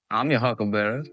I'm your huckleberry.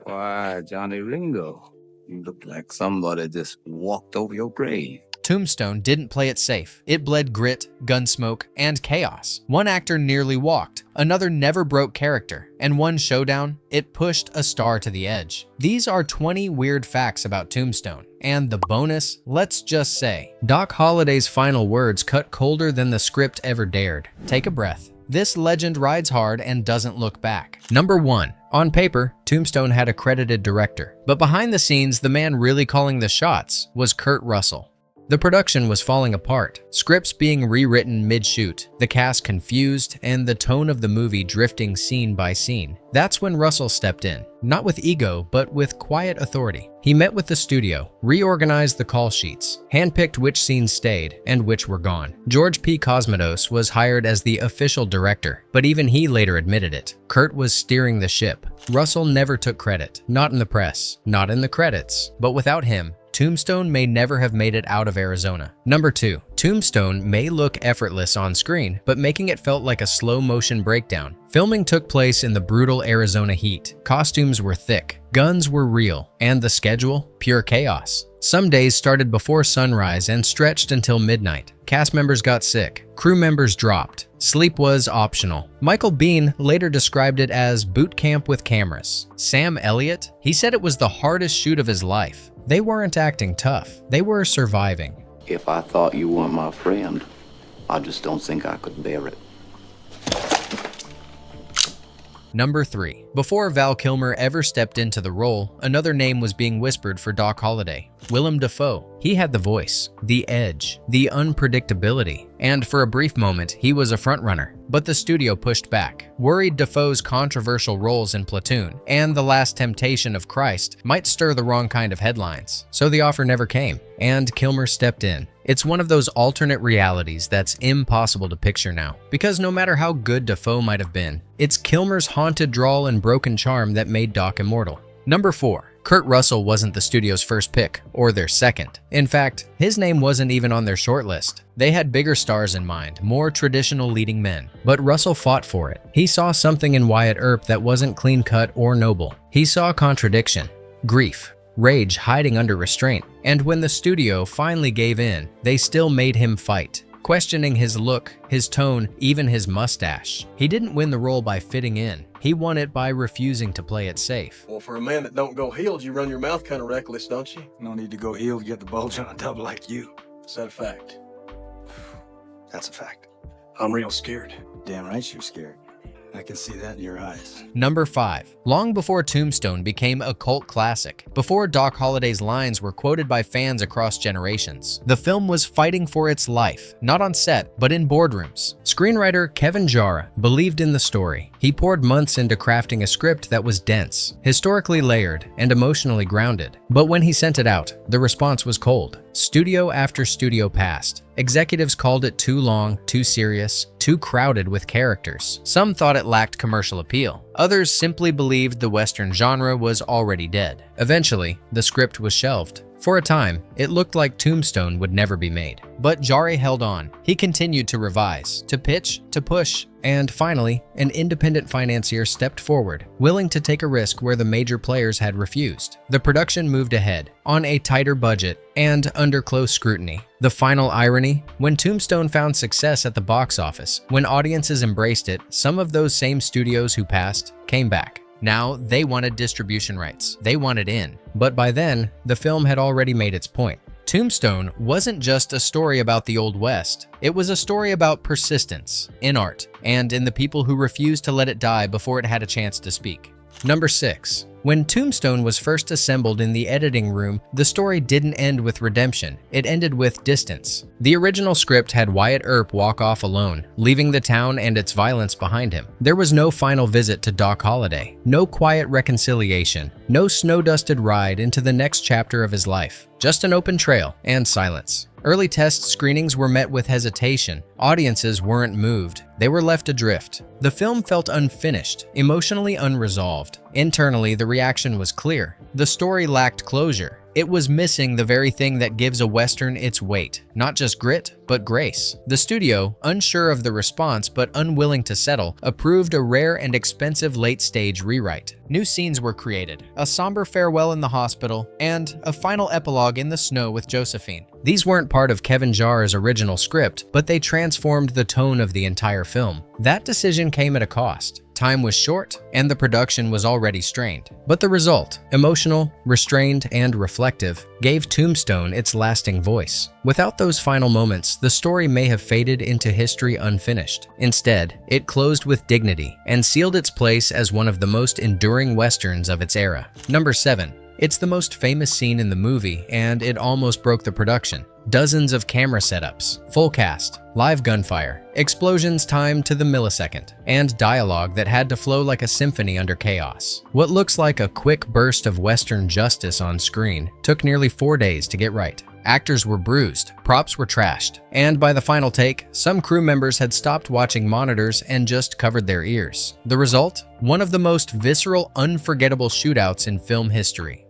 Why, Johnny Ringo, you look like somebody just walked over your grave. Tombstone didn't play it safe. It bled grit, gunsmoke, and chaos. One actor nearly walked, another never broke character, and one showdown, it pushed a star to the edge. These are 20 weird facts about Tombstone. And the bonus, let's just say, Doc Holliday's final words cut colder than the script ever dared. Take a breath. This legend rides hard and doesn't look back. Number 1. On paper, Tombstone had a credited director, but behind the scenes, the man really calling the shots was Kurt Russell. The production was falling apart, scripts being rewritten mid-shoot, the cast confused, and the tone of the movie drifting scene by scene. That's when Russell stepped in, not with ego, but with quiet authority. He met with the studio, reorganized the call sheets, handpicked which scenes stayed and which were gone. George P. Cosmatos was hired as the official director, but even he later admitted it. Kurt was steering the ship. Russell never took credit, not in the press, not in the credits, but without him, Tombstone may never have made it out of Arizona. Number 2. Tombstone may look effortless on screen, but making it felt like a slow-motion breakdown. Filming took place in the brutal Arizona heat. Costumes were thick, guns were real, and the schedule, pure chaos. Some days started before sunrise and stretched until midnight. Cast members got sick, crew members dropped. Sleep was optional. Michael Biehn later described it as boot camp with cameras. Sam Elliot, he said it was the hardest shoot of his life. They weren't acting tough, they were surviving. If I thought you weren't my friend, I just don't think I could bear it. Number 3. Before Val Kilmer ever stepped into the role, another name was being whispered for Doc Holliday. Willem Defoe. He had the voice, the edge, the unpredictability, and for a brief moment, he was a frontrunner. But the studio pushed back, worried Defoe's controversial roles in Platoon and The Last Temptation of Christ might stir the wrong kind of headlines. So the offer never came, and Kilmer stepped in. It's one of those alternate realities that's impossible to picture now, because no matter how good Defoe might have been, it's Kilmer's haunted drawl and broken charm that made Doc immortal. Number 4. Kurt Russell wasn't the studio's first pick, or their second. In fact, his name wasn't even on their shortlist. They had bigger stars in mind, more traditional leading men. But Russell fought for it. He saw something in Wyatt Earp that wasn't clean-cut or noble. He saw contradiction, grief, rage hiding under restraint. And when the studio finally gave in, they still made him fight, questioning his look, his tone, even his mustache. He didn't win the role by fitting in. He won it by refusing to play it safe. Well, for a man that don't go heeled, you run your mouth kind of reckless, don't you? No need to go heeled to get the bulge on a dub like you. Is that a fact? That's a fact. I'm real scared. Damn right you're scared. I can see that in your eyes. Number 5. Long before Tombstone became a cult classic, before Doc Holliday's lines were quoted by fans across generations, the film was fighting for its life, not on set, but in boardrooms. Screenwriter Kevin Jarrah believed in the story. He poured months into crafting a script that was dense, historically layered, and emotionally grounded. But when he sent it out, the response was cold. Studio after studio passed. Executives called it too long, too serious, too crowded with characters. Some thought it lacked commercial appeal. Others simply believed the Western genre was already dead. Eventually, the script was shelved. For a time, it looked like Tombstone would never be made. But Jarre held on. He continued to revise, to pitch, to push, and finally, an independent financier stepped forward, willing to take a risk where the major players had refused. The production moved ahead, on a tighter budget and under close scrutiny. The final irony? When Tombstone found success at the box office, when audiences embraced it, some of those same studios who passed came back. Now, they wanted distribution rights. They wanted in. But by then, the film had already made its point. Tombstone wasn't just a story about the Old West. It was a story about persistence, in art, and in the people who refused to let it die before it had a chance to speak. Number 6. When Tombstone was first assembled in the editing room, the story didn't end with redemption. It ended with distance. The original script had Wyatt Earp walk off alone, leaving the town and its violence behind him. There was no final visit to Doc Holliday, no quiet reconciliation, no snow-dusted ride into the next chapter of his life. Just an open trail and silence. Early test screenings were met with hesitation. Audiences weren't moved. They were left adrift. The film felt unfinished, emotionally unresolved. Internally, the reaction was clear. The story lacked closure. It was missing the very thing that gives a Western its weight, not just grit, but grace. The studio, unsure of the response but unwilling to settle, approved a rare and expensive late-stage rewrite. New scenes were created, a somber farewell in the hospital, and a final epilogue in the snow with Josephine. These weren't part of Kevin Jarre's original script, but they transformed the tone of the entire film. That decision came at a cost. Time was short, and the production was already strained. But the result, emotional, restrained, and reflective, gave Tombstone its lasting voice. Without those final moments, the story may have faded into history unfinished. Instead, it closed with dignity and sealed its place as one of the most enduring westerns of its era. Number 7. It's the most famous scene in the movie, and it almost broke the production. Dozens of camera setups, full cast, live gunfire, explosions timed to the millisecond, and dialogue that had to flow like a symphony under chaos. What looks like a quick burst of Western justice on screen took nearly 4 days to get right. Actors were bruised, props were trashed, and by the final take, some crew members had stopped watching monitors and just covered their ears. The result? One of the most visceral, unforgettable shootouts in film history.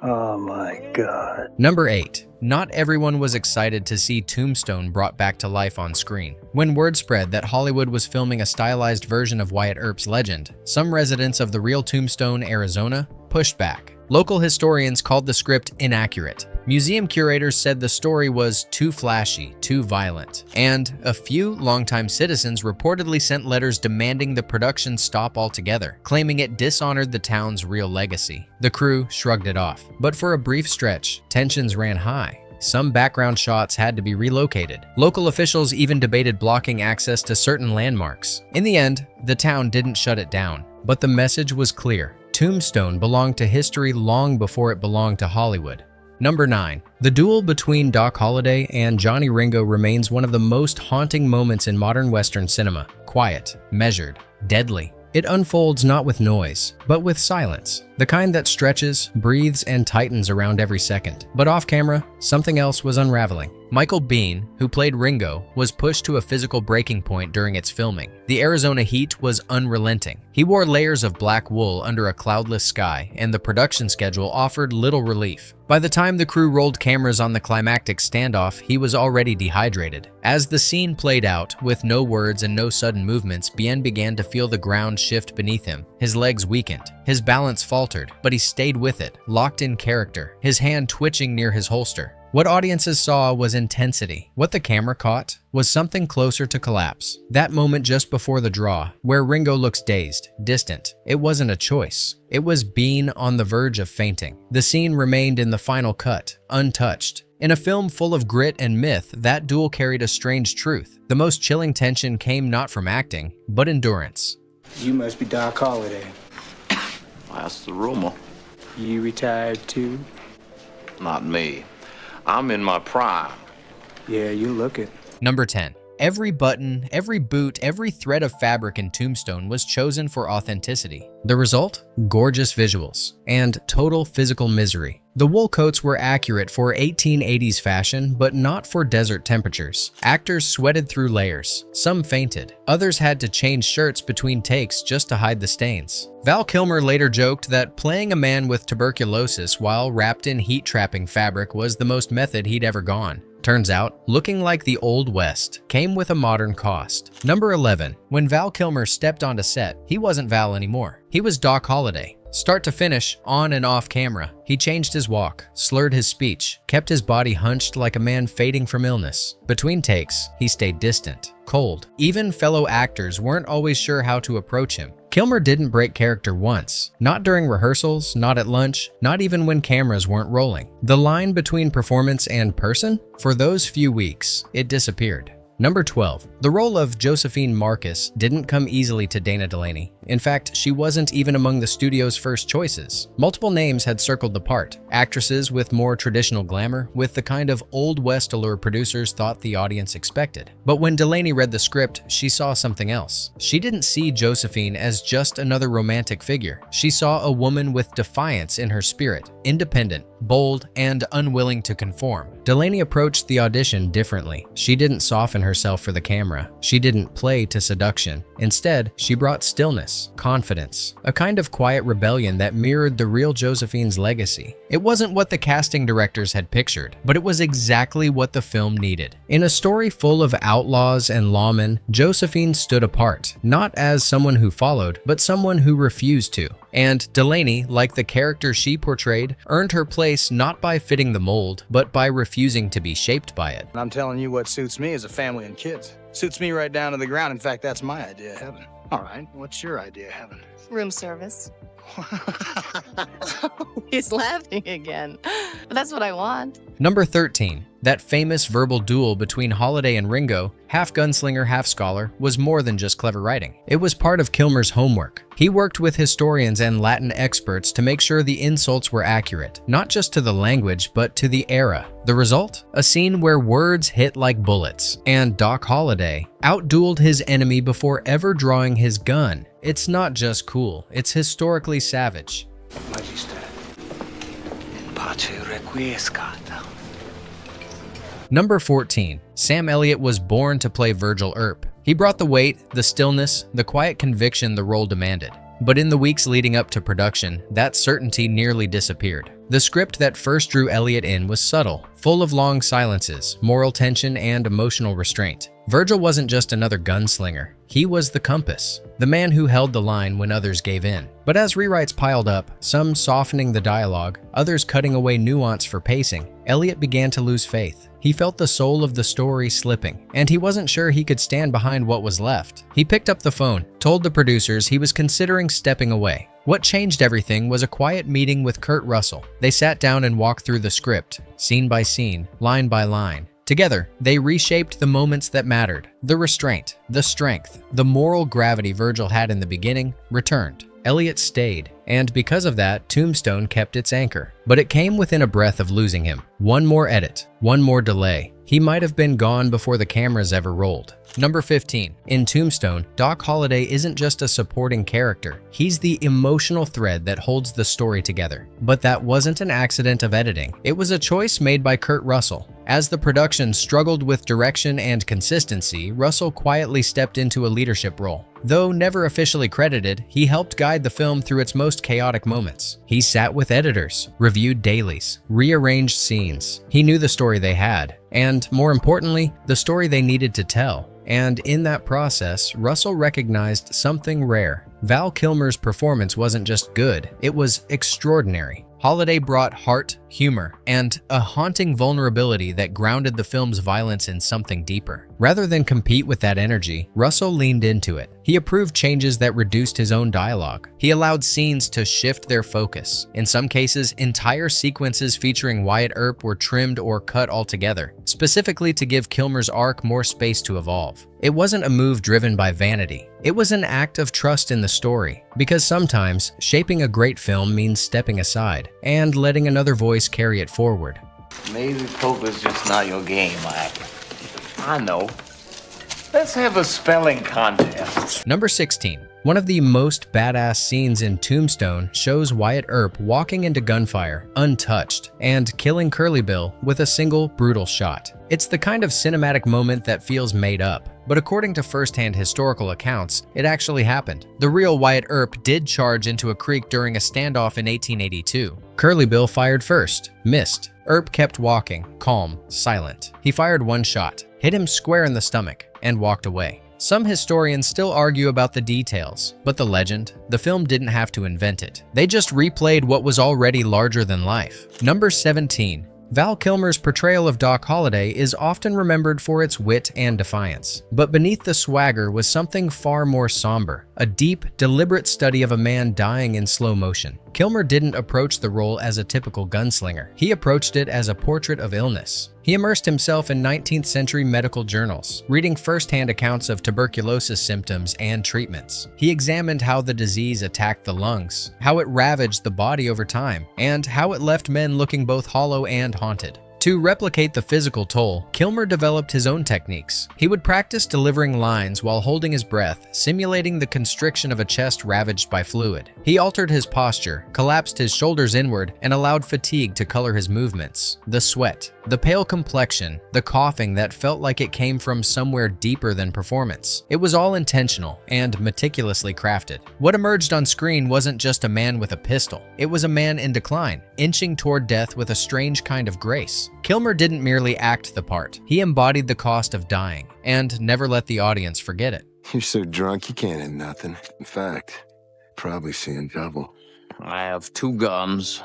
Oh my God. Number 8. Not everyone was excited to see Tombstone brought back to life on screen. When word spread that Hollywood was filming a stylized version of Wyatt Earp's legend, some residents of the real Tombstone, Arizona, pushed back. Local historians called the script inaccurate. Museum curators said the story was too flashy, too violent, and a few longtime citizens reportedly sent letters demanding the production stop altogether, claiming it dishonored the town's real legacy. The crew shrugged it off, but for a brief stretch, tensions ran high. Some background shots had to be relocated. Local officials even debated blocking access to certain landmarks. In the end, the town didn't shut it down, but the message was clear. Tombstone belonged to history long before it belonged to Hollywood. Number 9. The duel between Doc Holliday and Johnny Ringo remains one of the most haunting moments in modern Western cinema. Quiet, measured, deadly. It unfolds not with noise, but with silence. The kind that stretches, breathes, and tightens around every second. But off camera, something else was unraveling. Michael Biehn, who played Ringo, was pushed to a physical breaking point during its filming. The Arizona heat was unrelenting. He wore layers of black wool under a cloudless sky, and the production schedule offered little relief. By the time the crew rolled cameras on the climactic standoff, he was already dehydrated. As the scene played out, with no words and no sudden movements, Biehn began to feel the ground shift beneath him. His legs weakened. His balance faltered, but he stayed with it, locked in character, his hand twitching near his holster. What audiences saw was intensity. What the camera caught was something closer to collapse. That moment just before the draw, where Ringo looks dazed, distant. It wasn't a choice. It was Biehn on the verge of fainting. The scene remained in the final cut, untouched. In a film full of grit and myth, that duel carried a strange truth. The most chilling tension came not from acting, but endurance. You must be Doc Holliday. That's the rumor. You retired too? Not me. I'm in my prime. Yeah, you look it. Number 10. Every button, every boot, every thread of fabric in Tombstone was chosen for authenticity. The result? Gorgeous visuals and total physical misery. The wool coats were accurate for 1880s fashion, but not for desert temperatures. Actors sweated through layers. Some fainted. Others had to change shirts between takes just to hide the stains. Val Kilmer later joked that playing a man with tuberculosis while wrapped in heat-trapping fabric was the most method he'd ever gone. Turns out, looking like the Old West came with a modern cost. Number 11. When Val Kilmer stepped onto set, he wasn't Val anymore. He was Doc Holliday. Start to finish, on and off camera, he changed his walk, slurred his speech, kept his body hunched like a man fading from illness. Between takes, he stayed distant, cold. Even fellow actors weren't always sure how to approach him. Kilmer didn't break character once. Not during rehearsals, not at lunch, not even when cameras weren't rolling. The line between performance and person? For those few weeks, it disappeared. Number 12. The role of Josephine Marcus didn't come easily to Dana Delaney. In fact, she wasn't even among the studio's first choices. Multiple names had circled the part. Actresses with more traditional glamour, with the kind of Old West allure producers thought the audience expected. But when Delaney read the script, she saw something else. She didn't see Josephine as just another romantic figure. She saw a woman with defiance in her spirit, independent, bold, and unwilling to conform. Delaney approached the audition differently. She didn't soften herself for the camera. She didn't play to seduction. Instead, she brought stillness, confidence, a kind of quiet rebellion that mirrored the real Josephine's legacy. It wasn't what the casting directors had pictured, but it was exactly what the film needed. In a story full of outlaws and lawmen, Josephine stood apart, not as someone who followed, but someone who refused to. And Delaney, like the character she portrayed, earned her place not by fitting the mold, but by refusing to be shaped by it. And I'm telling you, what suits me is a family and kids. Suits me right down to the ground. In fact, that's my idea of heaven. All right, what's your idea of heaven? Room service. He's laughing again. But that's what I want. Number 13. That famous verbal duel between Holliday and Ringo, half gunslinger, half scholar, was more than just clever writing. It was part of Kilmer's homework. He worked with historians and Latin experts to make sure the insults were accurate, not just to the language, but to the era. The result? A scene where words hit like bullets, and Doc Holliday outdueled his enemy before ever drawing his gun. It's not just cool, it's historically savage. Magister, in pace requiescat. Number 14. Sam Elliot was born to play Virgil Earp. He brought the weight, the stillness, the quiet conviction the role demanded. But in the weeks leading up to production, that certainty nearly disappeared. The script that first drew Elliot in was subtle, full of long silences, moral tension, and emotional restraint. Virgil wasn't just another gunslinger. He was the compass, the man who held the line when others gave in. But as rewrites piled up, some softening the dialogue, others cutting away nuance for pacing, Elliot began to lose faith. He felt the soul of the story slipping, and he wasn't sure he could stand behind what was left. He picked up the phone, told the producers he was considering stepping away. What changed everything was a quiet meeting with Kurt Russell. They sat down and walked through the script, scene by scene, line by line. Together, they reshaped the moments that mattered. The restraint, the strength, the moral gravity Virgil had in the beginning returned. Elliot stayed, and because of that, Tombstone kept its anchor. But it came within a breath of losing him. One more edit, one more delay. He might have been gone before the cameras ever rolled. Number 15. In Tombstone, Doc Holliday isn't just a supporting character. He's the emotional thread that holds the story together. But that wasn't an accident of editing. It was a choice made by Kurt Russell. As the production struggled with direction and consistency, Russell quietly stepped into a leadership role. Though never officially credited, he helped guide the film through its most chaotic moments. He sat with editors, reviewed dailies, rearranged scenes. He knew the story they had, and more importantly, the story they needed to tell. And in that process, Russell recognized something rare. Val Kilmer's performance wasn't just good, it was extraordinary. Holliday brought heart, humor, and a haunting vulnerability that grounded the film's violence in something deeper. Rather than compete with that energy, Russell leaned into it. He approved changes that reduced his own dialogue. He allowed scenes to shift their focus. In some cases, entire sequences featuring Wyatt Earp were trimmed or cut altogether, specifically to give Kilmer's arc more space to evolve. It wasn't a move driven by vanity. It was an act of trust in the story, because sometimes shaping a great film means stepping aside and letting another voice carry it forward. Maybe poker's just not your game, I know. Let's have a spelling contest. Number 16. One of the most badass scenes in Tombstone shows Wyatt Earp walking into gunfire, untouched, and killing Curly Bill with a single brutal shot. It's the kind of cinematic moment that feels made up, but according to first-hand historical accounts, it actually happened. The real Wyatt Earp did charge into a creek during a standoff in 1882. Curly Bill fired first, missed. Earp kept walking, calm, silent. He fired one shot, hit him square in the stomach, and walked away. Some historians still argue about the details, but the legend, the film didn't have to invent it. They just replayed what was already larger than life. Number 17. Val Kilmer's portrayal of Doc Holliday is often remembered for its wit and defiance. But beneath the swagger was something far more somber, a deep, deliberate study of a man dying in slow motion. Kilmer didn't approach the role as a typical gunslinger. He approached it as a portrait of illness. He immersed himself in 19th century medical journals, reading first-hand accounts of tuberculosis symptoms and treatments. He examined how the disease attacked the lungs, how it ravaged the body over time, and how it left men looking both hollow and haunted. To replicate the physical toll, Kilmer developed his own techniques. He would practice delivering lines while holding his breath, simulating the constriction of a chest ravaged by fluid. He altered his posture, collapsed his shoulders inward, and allowed fatigue to color his movements. The sweat, The pale complexion, the coughing that felt like it came from somewhere deeper than performance. It was all intentional and meticulously crafted. What emerged on screen wasn't just a man with a pistol. It was a man in decline, inching toward death with a strange kind of grace. Kilmer didn't merely act the part. He embodied the cost of dying and never let the audience forget it. You're so drunk you can't hit nothing. In fact, probably seeing double. I have 2 guns,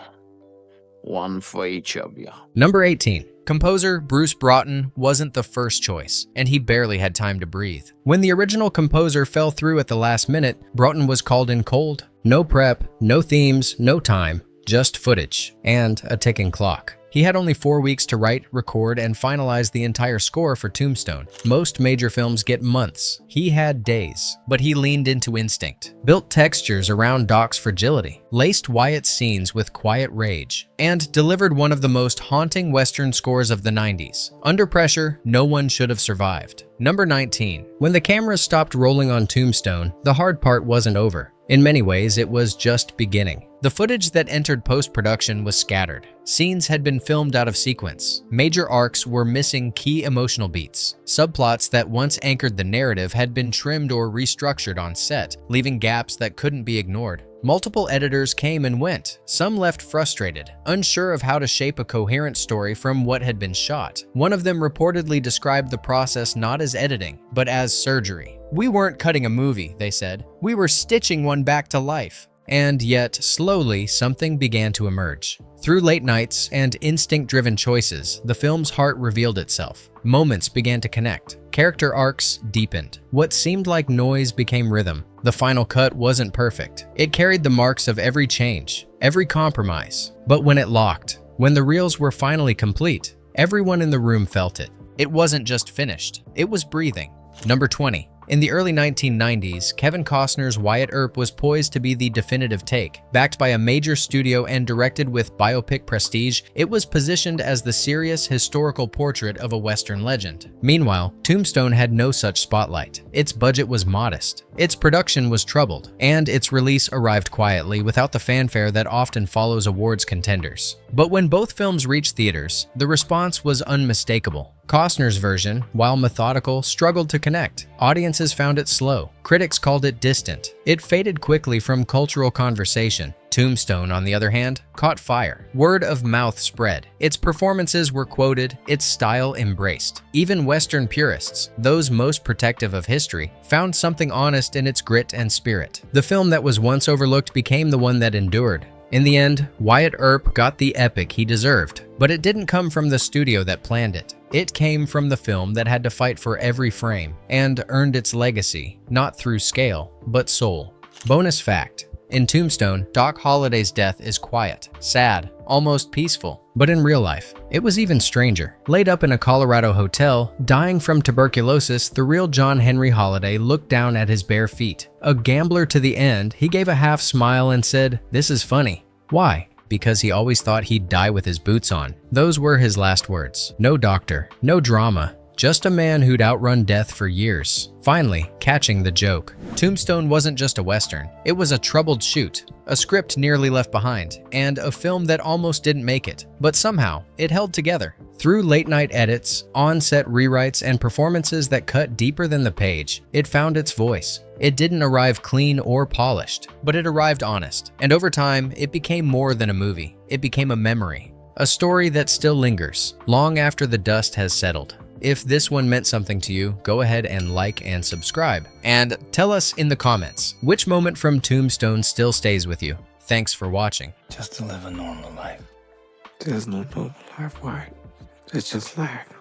one for each of you. Number 18. Composer Bruce Brotten wasn't the first choice, and he barely had time to breathe. When the original composer fell through at the last minute, Brotten was called in cold. No prep, no themes, no time, just footage and a ticking clock. He had only 4 weeks to write, record, and finalize the entire score for Tombstone. Most major films get months. He had days, but he leaned into instinct, built textures around Doc's fragility, laced Wyatt's scenes with quiet rage, and delivered one of the most haunting Western scores of the 90s. Under pressure, no one should have survived. Number 19. When the cameras stopped rolling on Tombstone, the hard part wasn't over. In many ways, it was just beginning. The footage that entered post-production was scattered. Scenes had been filmed out of sequence. Major arcs were missing key emotional beats. Subplots that once anchored the narrative had been trimmed or restructured on set, leaving gaps that couldn't be ignored. Multiple editors came and went. Some left frustrated, unsure of how to shape a coherent story from what had been shot. One of them reportedly described the process not as editing, but as surgery. "We weren't cutting a movie," they said. "We were stitching one back to life." And yet, slowly, something began to emerge. Through late nights and instinct-driven choices, the film's heart revealed itself. Moments began to connect. Character arcs deepened. What seemed like noise became rhythm. The final cut wasn't perfect. It carried the marks of every change, every compromise. But when it locked, when the reels were finally complete, everyone in the room felt it. It wasn't just finished, it was breathing. Number 20. In the early 1990s, Kevin Costner's Wyatt Earp was poised to be the definitive take. Backed by a major studio and directed with biopic prestige, it was positioned as the serious historical portrait of a Western legend. Meanwhile, Tombstone had no such spotlight. Its budget was modest, its production was troubled, and its release arrived quietly without the fanfare that often follows awards contenders. But when both films reached theaters, the response was unmistakable. Costner's version, while methodical, struggled to connect. Audiences found it slow. Critics called it distant. It faded quickly from cultural conversation. Tombstone, on the other hand, caught fire. Word of mouth spread. Its performances were quoted, its style embraced. Even Western purists, those most protective of history, found something honest in its grit and spirit. The film that was once overlooked became the one that endured. In the end, Wyatt Earp got the epic he deserved, but it didn't come from the studio that planned it. It came from the film that had to fight for every frame and earned its legacy, not through scale, but soul. Bonus fact: in Tombstone, Doc Holliday's death is quiet, sad, almost peaceful. But in real life, it was even stranger. Laid up in a Colorado hotel, dying from tuberculosis, the real John Henry Holliday looked down at his bare feet. A gambler to the end, he gave a half smile and said, "This is funny." Why? Because he always thought he'd die with his boots on. Those were his last words. No doctor, no drama. Just a man who'd outrun death for years, finally catching the joke. Tombstone wasn't just a Western. It was a troubled shoot, a script nearly left behind, and a film that almost didn't make it. But somehow, it held together. Through late-night edits, on-set rewrites, and performances that cut deeper than the page, it found its voice. It didn't arrive clean or polished, but it arrived honest. And over time, it became more than a movie. It became a memory. A story that still lingers, long after the dust has settled. If this one meant something to you, go ahead and like and subscribe. And tell us in the comments, which moment from Tombstone still stays with you? Thanks for watching. Just to live a normal life. There's no normal life, Wyatt. It's just life.